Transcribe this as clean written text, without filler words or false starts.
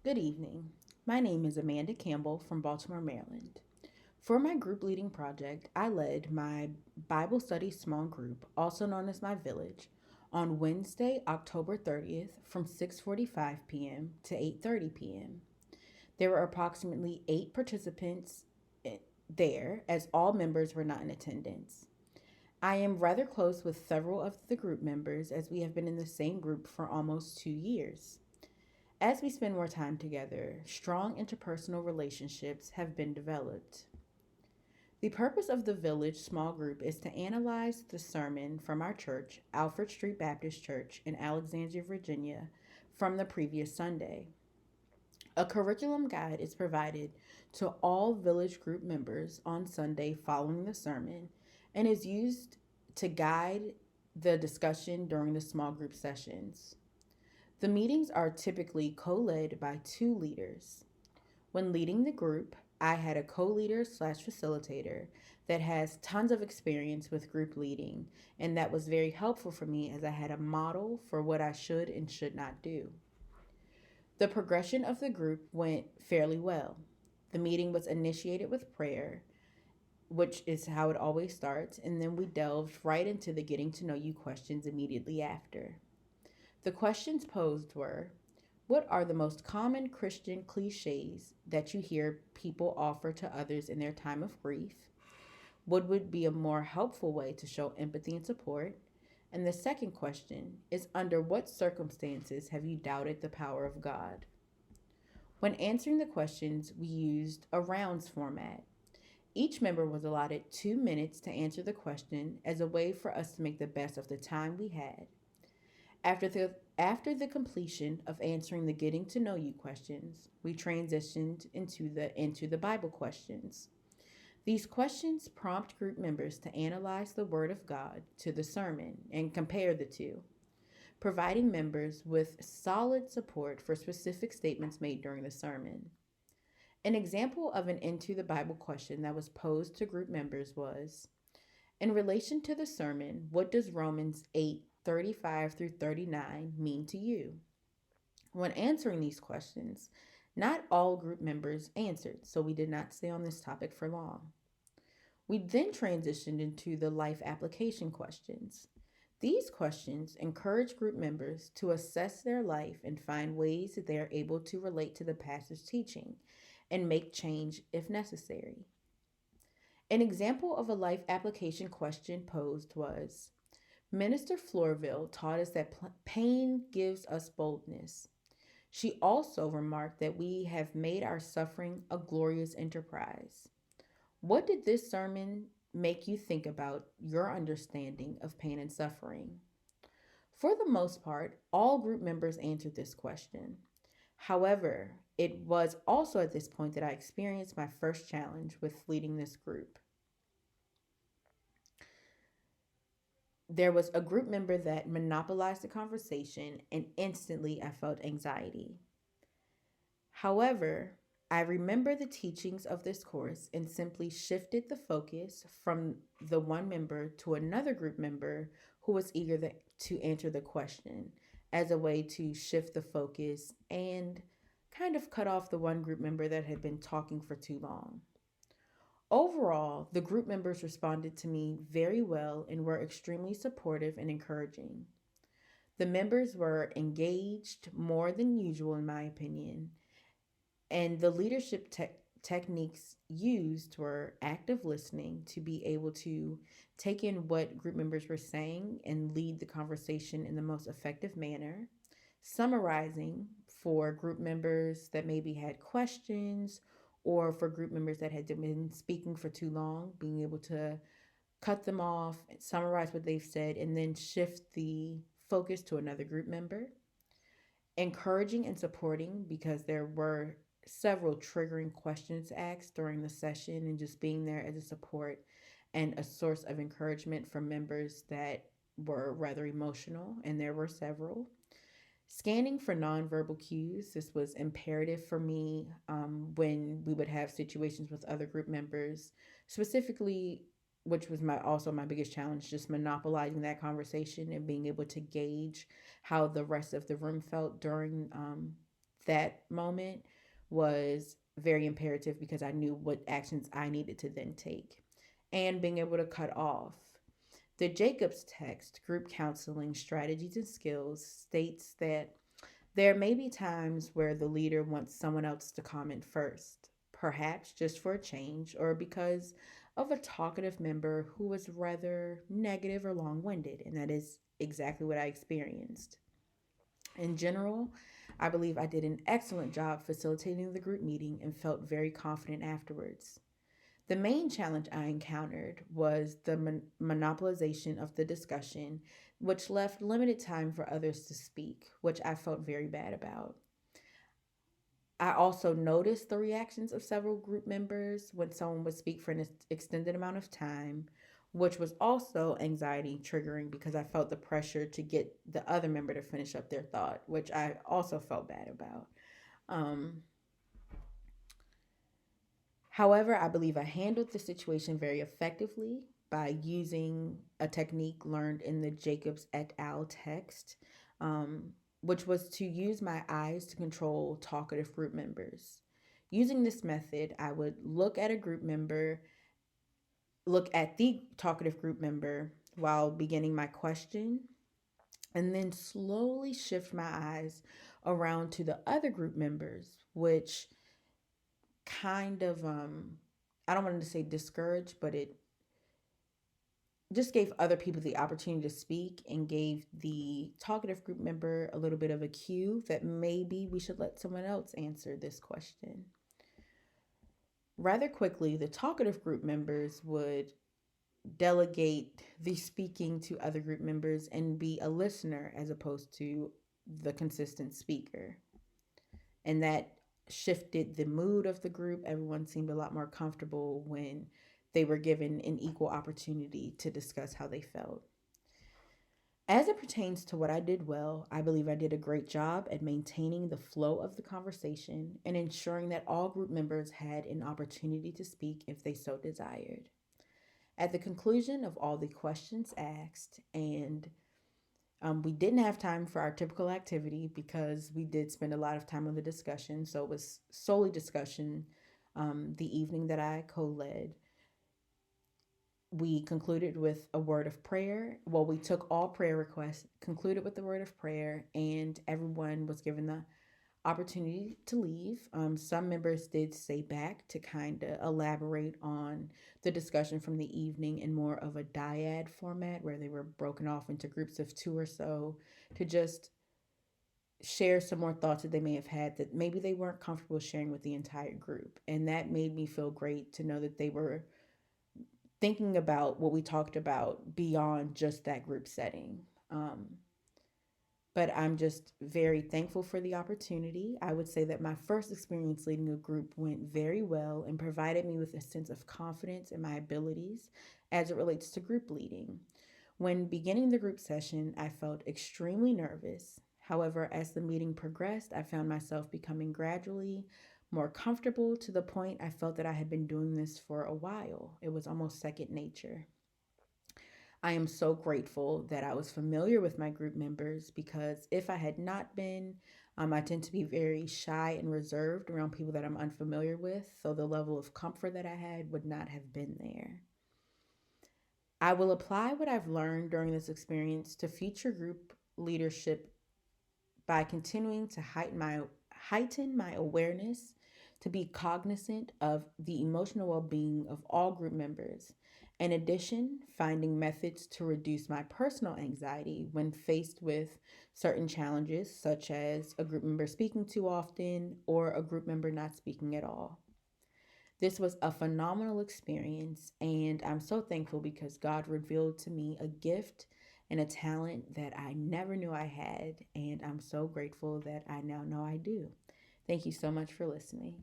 Good evening. My name is Amanda Campbell from Baltimore, Maryland. For my group leading project, I led my Bible study small group, also known as my village, on Wednesday, October 30th from 6:45 p.m. to 8:30 p.m. There were approximately 8 participants there as all members were not in attendance. I am rather close with several of the group members as we have been in the same group for almost 2 years. As we spend more time together, strong interpersonal relationships have been developed. The purpose of the Village small group is to analyze the sermon from our church, Alfred Street Baptist Church in Alexandria, Virginia, from the previous Sunday. A curriculum guide is provided to all Village group members on Sunday following the sermon and is used to guide the discussion during the small group sessions. The meetings are typically co led by two leaders. When leading the group, I had a co leader slash facilitator that has tons of experience with group leading, and that was very helpful for me as I had a model for what I should and should not do. The progression of the group went fairly well. The meeting was initiated with prayer, which is how it always starts, and then we delved right into the getting to know you questions immediately after. The questions posed were: what are the most common Christian cliches that you hear people offer to others in their time of grief? What would be a more helpful way to show empathy and support? And the second question is: under what circumstances have you doubted the power of God? When answering the questions, we used a rounds format. Each member was allotted 2 minutes to answer the question as a way for us to make the best of the time we had. After the completion of answering the getting to know you questions, we transitioned into the Bible questions. These questions prompt group members to analyze the Word of God to the sermon and compare the two, providing members with solid support for specific statements made during the sermon. An example of an Into the Bible question that was posed to group members was: in relation to the sermon, what does Romans 8:35 through 39 mean to you? When answering these questions, not all group members answered, so we did not stay on this topic for long. We then transitioned into the life application questions. These questions encourage group members to assess their life and find ways that they are able to relate to the pastor's teaching and make change if necessary. An example of a life application question posed was: Minister Florville taught us that pain gives us boldness. She also remarked that we have made our suffering a glorious enterprise. What did this sermon make you think about your understanding of pain and suffering? For the most part, all group members answered this question. However, it was also at this point that I experienced my first challenge with leading this group. There was a group member that monopolized the conversation, and instantly I felt anxiety. However, I remember the teachings of this course and simply shifted the focus from the one member to another group member who was eager to answer the question as a way to shift the focus and kind of cut off the one group member that had been talking for too long. Overall, the group members responded to me very well and were extremely supportive and encouraging. The members were engaged more than usual, in my opinion, and the leadership techniques used were active listening to be able to take in what group members were saying and lead the conversation in the most effective manner, summarizing for group members that maybe had questions, or for group members that had been speaking for too long, being able to cut them off, summarize what they've said, and then shift the focus to another group member. Encouraging and supporting, because there were several triggering questions asked during the session, and just being there as a support and a source of encouragement for members that were rather emotional, and there were several. Scanning for nonverbal cues. This was imperative for me when we would have situations with other group members, specifically, which was my biggest challenge, just monopolizing that conversation and being able to gauge how the rest of the room felt during that moment was very imperative because I knew what actions I needed to then take. And being able to cut off. The Jacobs text, Group Counseling Strategies and Skills, states that there may be times where the leader wants someone else to comment first, perhaps just for a change or because of a talkative member who was rather negative or long winded. And that is exactly what I experienced. In general, I believe I did an excellent job facilitating the group meeting and felt very confident afterwards. The main challenge I encountered was the monopolization of the discussion, which left limited time for others to speak, which I felt very bad about. I also noticed the reactions of several group members when someone would speak for an extended amount of time, which was also anxiety triggering because I felt the pressure to get the other member to finish up their thought, which I also felt bad about. Um, However, I believe I handled the situation very effectively by using a technique learned in the Jacobs et al. Text, which was to use my eyes to control talkative group members. Using this method, I would look at the talkative group member while beginning my question, and then slowly shift my eyes around to the other group members, which kind of I don't want to say discouraged, but it just gave other people the opportunity to speak and gave the talkative group member a little bit of a cue that maybe we should let someone else answer this question. Rather quickly, the talkative group members would delegate the speaking to other group members and be a listener as opposed to the consistent speaker. And that shifted the mood of the group. Everyone seemed a lot more comfortable when they were given an equal opportunity to discuss how they felt. As it pertains to what I did well, I believe I did a great job at maintaining the flow of the conversation and ensuring that all group members had an opportunity to speak if they so desired. At the conclusion of all the questions asked, and we didn't have time for our typical activity because we did spend a lot of time on the discussion, so it was solely discussion the evening that I co led. We concluded with a word of prayer. Well, we took all prayer requests, concluded with the word of prayer, and everyone was given the opportunity to leave. Some members did stay back to kind of elaborate on the discussion from the evening in more of a dyad format where they were broken off into groups of two or so to just share some more thoughts that they may have had that maybe they weren't comfortable sharing with the entire group. And that made me feel great to know that they were thinking about what we talked about beyond just that group setting. But I'm just very thankful for the opportunity. I would say that my first experience leading a group went very well and provided me with a sense of confidence in my abilities as it relates to group leading. When beginning the group session, I felt extremely nervous. However, as the meeting progressed, I found myself becoming gradually more comfortable to the point I felt that I had been doing this for a while. It was almost second nature. I am so grateful that I was familiar with my group members because if I had not been, I tend to be very shy and reserved around people that I'm unfamiliar with. So the level of comfort that I had would not have been there. I will apply what I've learned during this experience to future group leadership by continuing to heighten my awareness, to be cognizant of the emotional well-being of all group members. In addition, finding methods to reduce my personal anxiety when faced with certain challenges, such as a group member speaking too often or a group member not speaking at all. This was a phenomenal experience, and I'm so thankful because God revealed to me a gift and a talent that I never knew I had, and I'm so grateful that I now know I do. Thank you so much for listening.